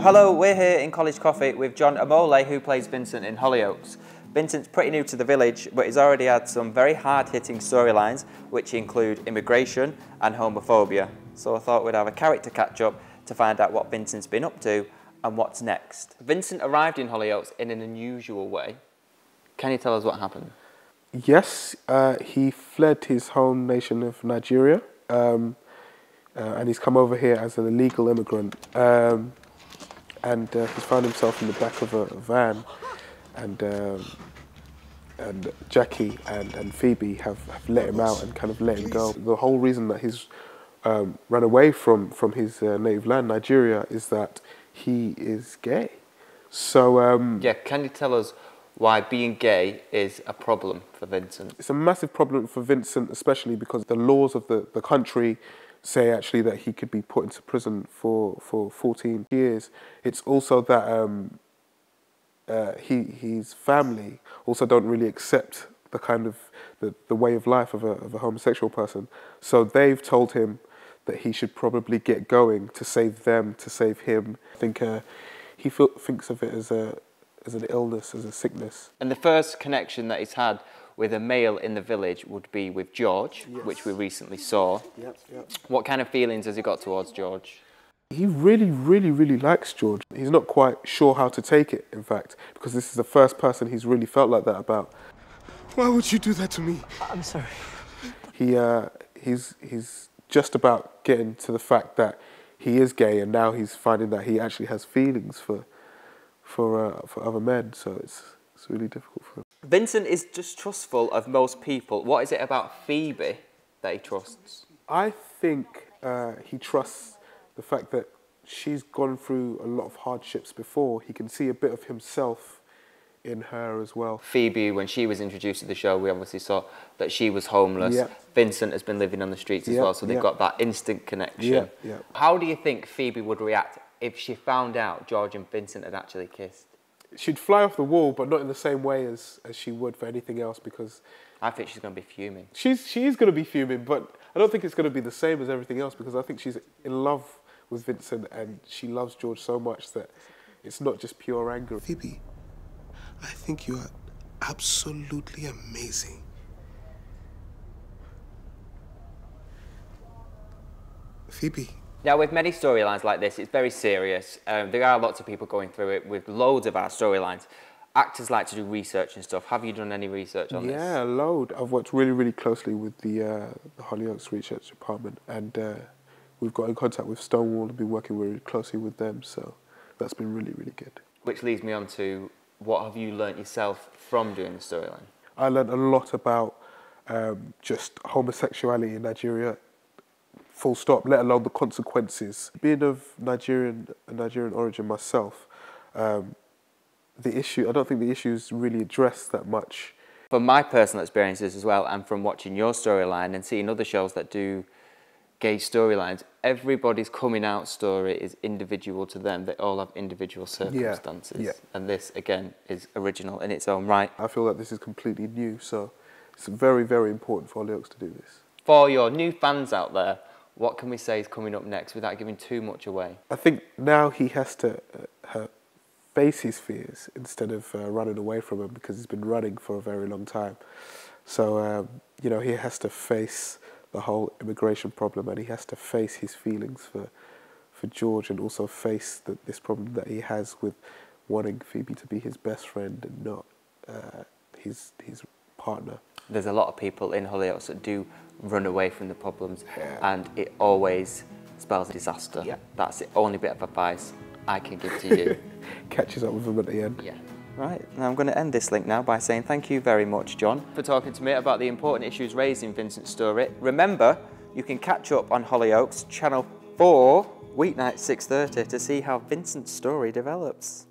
Hello, we're here in College Coffee with John Omole, who plays Vincent in Hollyoaks. Vincent's pretty new to the village, but he's already had some very hard-hitting storylines, which include immigration and homophobia. So I thought we'd have a character catch-up to find out what Vincent's been up to and what's next. Vincent arrived in Hollyoaks in an unusual way. Can you tell us what happened? Yes, he fled his home nation of Nigeria, and he's come over here as an illegal immigrant. And he's found himself in the back of a van, and Jackie and Phoebe have let him out and kind of let him go. The whole reason that he's run away from his native land, Nigeria, is that he is gay. So yeah, can you tell us why being gay is a problem for Vincent? It's a massive problem for Vincent, especially because the laws of the country say actually that he could be put into prison for 14 years. It's also that his family also don't really accept the kind of the way of life of a homosexual person. So they've told him that he should probably get going to save them, to save him. I think he thinks of it as an illness, as a sickness. And the first connection that he's had with a male in the village would be with George, yes, which we recently saw. Yep. What kind of feelings has he got towards George? He really likes George. He's not quite sure how to take it, in fact, because this is the first person he's really felt like that about. Why would you do that to me? I'm sorry. He's just about getting to the fact that he is gay, and now he's finding that he actually has feelings for other men, so it's really difficult for him. Vincent is distrustful of most people. What is it about Phoebe that he trusts? I think he trusts the fact that she's gone through a lot of hardships before. He can see a bit of himself in her as well. Phoebe, when she was introduced to the show, we obviously saw that she was homeless. Yep. Vincent has been living on the streets as well, so they've got that instant connection. Yep. How do you think Phoebe would react if she found out George and Vincent had actually kissed? She'd fly off the wall, but not in the same way as she would for anything else, because I think she's going to be fuming. She is going to be fuming, but I don't think it's going to be the same as everything else, because I think she's in love with Vincent and she loves George so much that it's not just pure anger. Phoebe, I think you are absolutely amazing. Phoebe. Now, with many storylines like this, it's very serious. There are lots of people going through it with loads of our storylines. Actors like to do research and stuff. Have you done any research on this? Yeah, a load. I've worked really closely with the Hollyoaks Research Department, and we've got in contact with Stonewall and been working very closely with them, so that's been really good. Which leads me on to, what have you learnt yourself from doing the storyline? I learnt a lot about just homosexuality in Nigeria, full stop, let alone the consequences. Being of Nigerian origin myself, the issue, I don't think the issue is really addressed that much. From my personal experiences as well, and from watching your storyline and seeing other shows that do gay storylines, everybody's coming out story is individual to them. They all have individual circumstances. Yeah. And this, again, is original in its own right. I feel that this is completely new, so it's very important for Hollyoaks to do this. For your new fans out there, what can we say is coming up next without giving too much away? I think now he has to face his fears instead of running away from them, because he's been running for a very long time. So, you know, he has to face the whole immigration problem, and he has to face his feelings for George, and also face this problem that he has with wanting Phoebe to be his best friend and not his partner. There's a lot of people in Hollyoaks that do run away from the problems, and it always spells disaster. Yeah. That's the only bit of advice I can give to you. Catches up with him at the end. Yeah. Right, now I'm going to end this link now by saying thank you very much, John, for talking to me about the important issues raised in Vincent's story. Remember, you can catch up on Hollyoaks, Channel 4, weeknight 6:30, to see how Vincent's story develops.